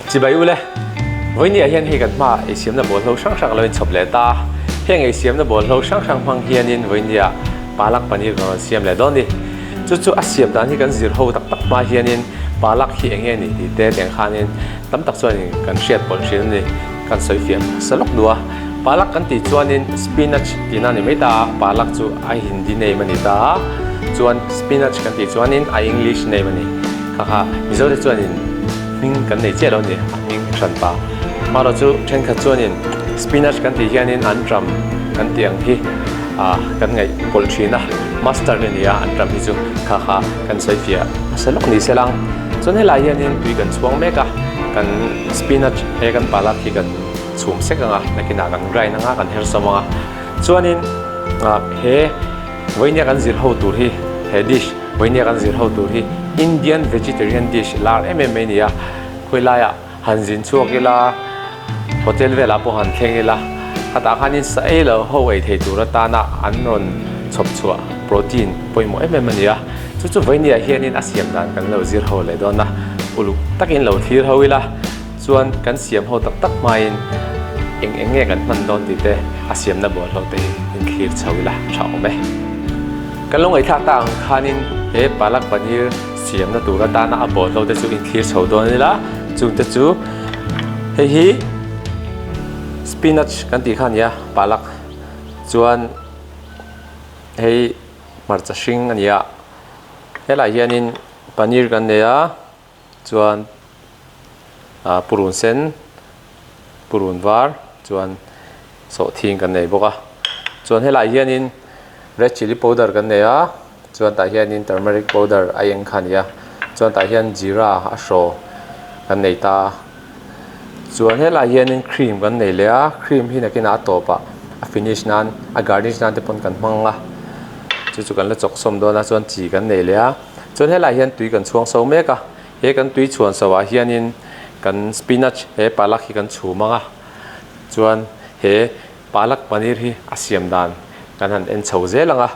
chỉ bay u lệ với nhà hiện hay gần mà ấy xiêm là bộ lâu sáng sáng lên chụp lệ ta hiện ấy xiêm là bộ lâu sáng sáng phăng hiện in với nhà palak panir còn xiêm lệ đó đi chút xiêm đó thì gần zir hậu tắc tắc mà hiện in palak hiện nghe thì té tiếng khan in tấm tắc cho nên gần share bọn share này gần soi phiền sơ lốc đua palak gần thì cho nên spinach thì nó mấy ta palak chú ai Hindi này mà ta chuan spinach kan ti chuanin a English nei mani kha mizo de chuanin ming kan nei che lo ni ming san pa ma ro chu then kha chuanin spinach kan ti hianin antram kan tiang hi kan ngai kol thina master ni ya antram hi chu kha kan sai fia salok ni selang chuan he lai hianin tui kan chuang meka kan spinach he kan palak hi kan chum sekanga nakina kan rai na nga kan her somanga chuanin he với nhà ăn zir hậu tur hi he dish với nhà ăn zir hậu tur hi Indian vegetarian dish lar em nia khoi la ya han zin chuak ila hotel vela po han theng ila kata khanin sa elo ho ei thei tur ta na an ron chop chua protein poimo em nia chu với nhà hianin asiam dan kan lo zir ho le don na ulu takin lo thir ho ila chuan kan siam ho tak tak main eng nge kan man don ti te asiam na bol ho te in clear chawila chau me kan long ai thak tang khanin he palak panir siam na tura ta na abol lo te chu in clear chho don la chung te chu he hi spinach kan ti khan ya palak chuan he marcha hring ania hela hianin panir kan neya chuan purun sen purun var chuan so thing kan nei boka chuan hela hianin red chili powder kan neya chuan ta hianin turmeric powder ayeng khania chuan ta hian jira a sho kan nei ta chuan hela hianin cream kan nei lea cream hi nakina topa a finish nan a garnish nan te pon kan hmanga chu kan la chok som dona chuan chi kan nei lea chuan hela hian tui kan chuang so meka he kan tui chuan sawa hianin kan spinach he palak hi kan chhumanga chuan he palak panir hi asiam dan kan han en chho zelanga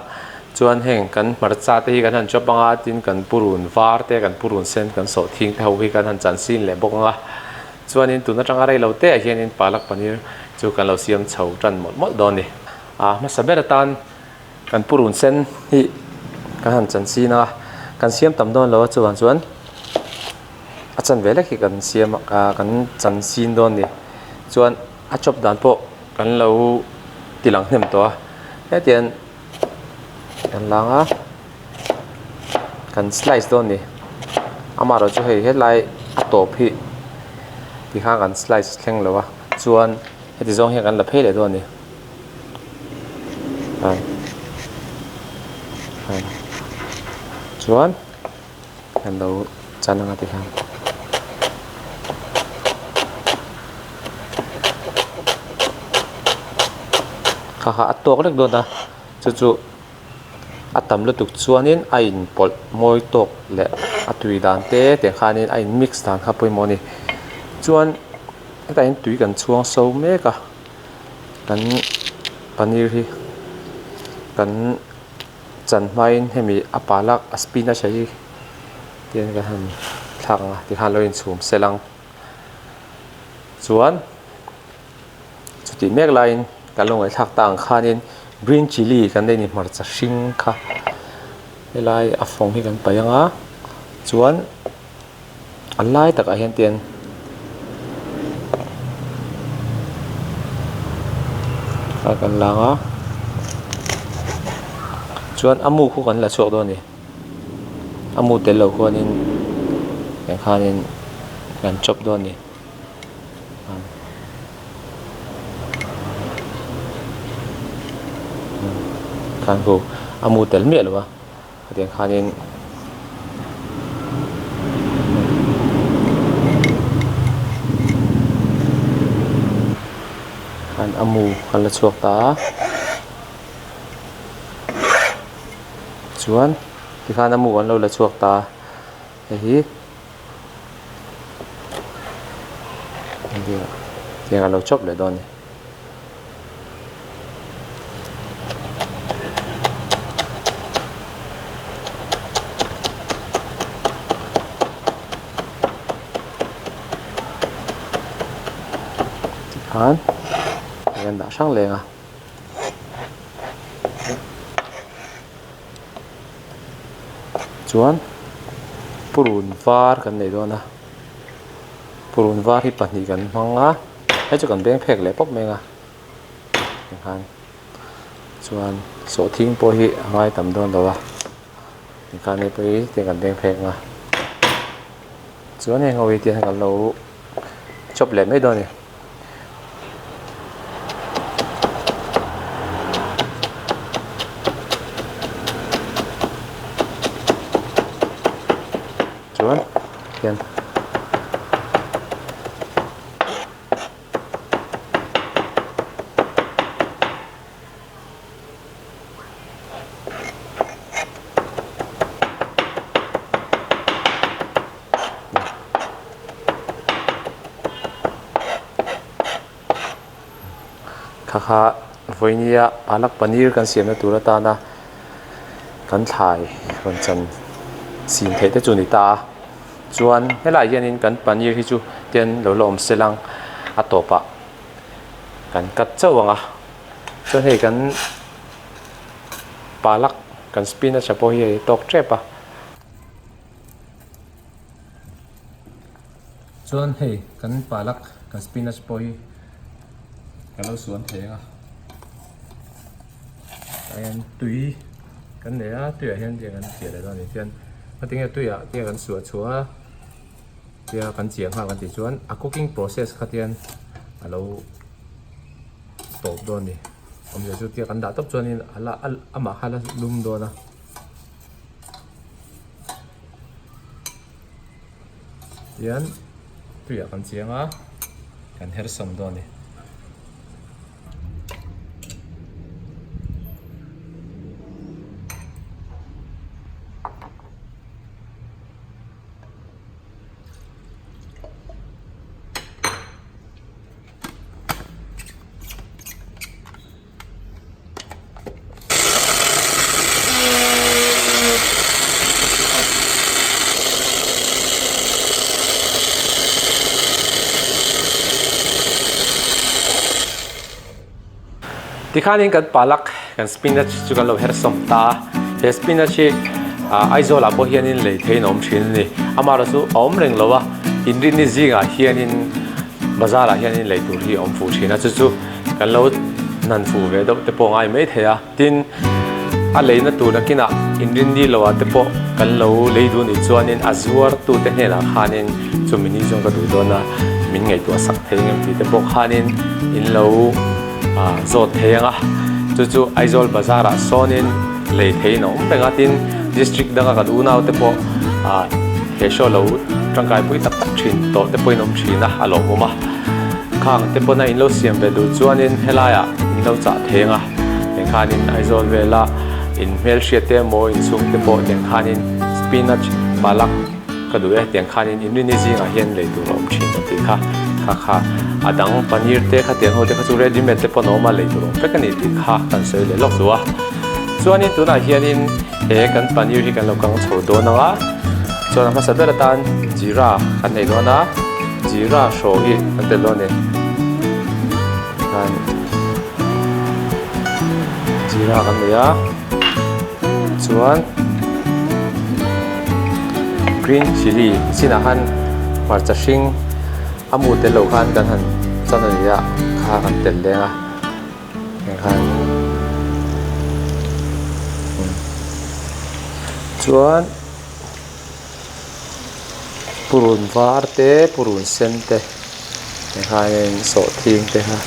chuan heng kan marcha te hi kan han chopanga tin kan purun var te kan purun sen kan so thing te ho hi kan han chan sin le bokanga chuan in tuna tanga rei lo te hian in palak panir chu kan lo siam chho tan mot don ni ma sabera tan kan purun sen hi kan han chan sina kan siam tam don lo chuan achan vele khi kan siam kan chan sin don ni chuan a chop dan po kan lo tilang hnem to he tian kan langa kan slice don ni amaro chu hei headline a top hi ti kha kan slice thleng lowa chuan heti zong he kan la phei le don ni chuan kan lo chananga ti kha kha atok lek do na chu atam lutuk chuanin a in pol moi tok le atui dan te khanin a in mix dan kha poimo ni chuan ta in tui kan chuang so meka kan panir hi kan chan main hemi apalak spinach hi tian ka han thang ti han lo in chum selang chuan chuti mek line kalong ai thak tang khanin green chili kan dei ni marcha hring kha helai a phong hi kan payanga chuan alai tak a hian tian kan langa chuan amu khu kan la chuak do ni amu tel lo khanin kan khanin kan chop do ni kan ko amu tel me lo tiang khanin kan amu kan la chuak ta chuan ti khan amu kan lo la chuak ta hi tiang lo chop le don ni khan yan đã sang lên à chuan purun var kan nei dawn a purun var hi pahnih kan hmang a hei chu kan beng phek le pawp mai a khan chuan saw thing pawh hi a ngai tam dawn lo a khan nei pawh hi tiang kan beng phek a chuan heng ho hi tiang kan lo chop le mai dawn ni chuan hian kha voinia palak paneer kan siam na tur ata na kan thlai ron chan sin thei te chu ni ta chuan helai hianin kan paneer hi chu ten lo lom selang atopa kan kat chawanga chuan hei kan palak kan spinach apo hi tok trepa chuan hei kan palak kan spinach po hi kan lo suan theng a ayan tui kan ne a tui a hian tiang kan chia le dawn ni tian a tinga tui a tiang kan suat chua tia kan chiang ha kan ti chuan a cooking process kha tian a lo top dawn ni omja chu tia kan da top chuanin ala ama hala lum dawn a tian tui a kan chiang a kan her som dawn ni tikhanin kan palak kan spinach chu kan lo her som ta he spinach hi aizola po hianin lei thein om thin ni amara chu om reng lowa inrin ni zinga hianin bazara hianin lei tur hi om fu thina chu kan lo nan fu ve do te po ngai mai theya tin a leina tu na kina inrin ni lowa te po kan lo lei du ni chuanin azuar tu te hena khanin chumini jong ka du dona min ngai tu sak theing ti te po khanin in lo zot theng a chu aizol bazar a sonin lei thein om penga tin district danga ka du naw te po he sho lo tangkai pui tak tak thin to te poin om thina alo moma khang te po na in lo siam ve du chuanin helaya in lo cha theng a eng khanin aizol vela in mel hria te mo in chung te po eng khanin spinach palak ka du e teng khanin in ni zinga hian lei du om thin ti kha kha adang paneer te kha ten ho te kha chu ready made te pon oma lei tur pekani ti kha kan sei le lok zuwa chuanin tuna hianin he kan paneer hi kan lo kang chho do na wa chuan ma sabera tan jira kan nei do na jira sho hi kan te lo ne kan jira kan ne ya chuan green chili sinahan marcha hring amu te lo khan kan han chana ya kha kan tel lenga eng khan chuan purun var te purun sen te eng khan so thing te ha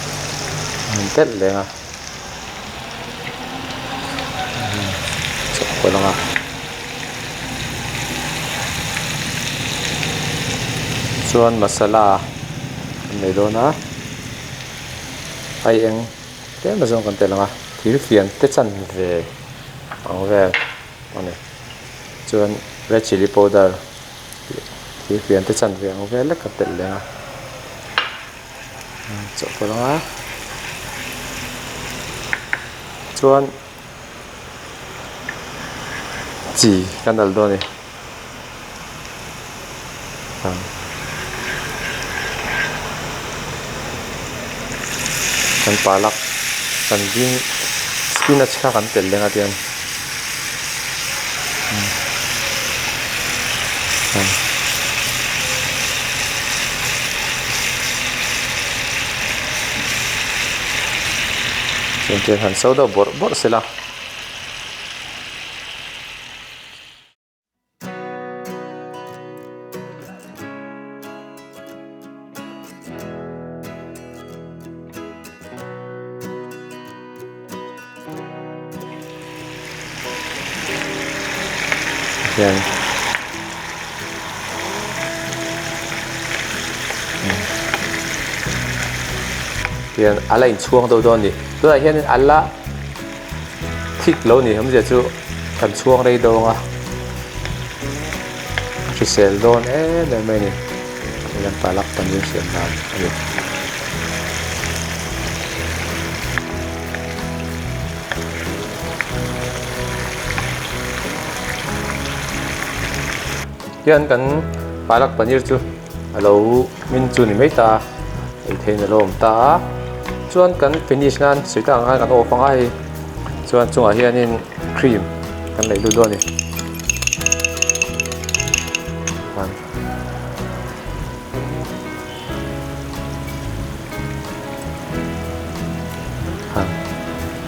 han tel lenga chok ko langa chuan masala nei do na ai eng te ma zong kan te langa thil fian te chan ve ang ve ane chuan red chili powder thil fian te chan ve ang ve le ka tel lenga chok ko langa chuan chi kan dal do ni kan palak kan din spinach kha kan tel lenga tian Jadi han sauda bor sila. Yan. Yan ala in chuang đâu đó nè, tôi là hiện ala thích lâu nè, không giờ chú cần chuang đây đâu à, chỉ sel đó nè, để mấy nè, làm palak paneer sel làm, yan kan palak paneer chú, alo min chú nè mấy ta, thế này lom ta. Chuan kan finish nan sita nga kan ofang ai chuan chunga hianin cream kan lei lu do ni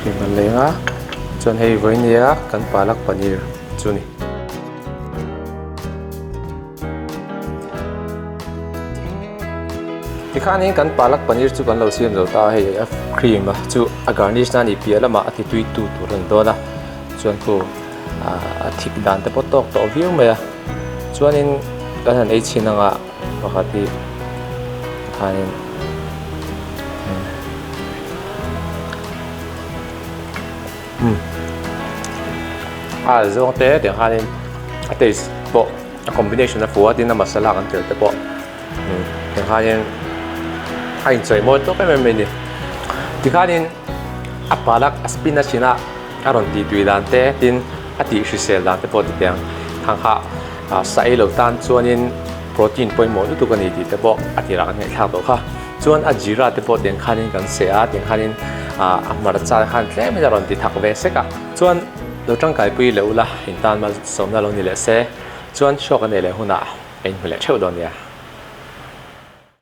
cream kan lei nga chuan hei voinia kan palak paneer chu ni Tikhanin kan palak paneer chu kan lo siam zo ta hei cream chu a garnish na ni pia lama ati tui tu ran do na chuan ko a thik dan te potok to viu me chuan in kan han ei chinanga pakati khanin zong te de khanin a taste po a combination of food in a masala kan tel te po de khanin hain choi mo to pe me ni tikhanin a palak a spinach na aron di tui dan te tin ati hrisel dan te po ti piang thang kha sai lo tan chuanin protein poi mo tu kan ni ti te po ati ra kan ngai thak to kha chuan a jira te po den khanin kan se a tin khanin a marcha khan tle me ron ti thak ve se ka chuan lo tang kai pui lo la in tan ma som na lo ni le se chuan shok an le huna en hule theu don ya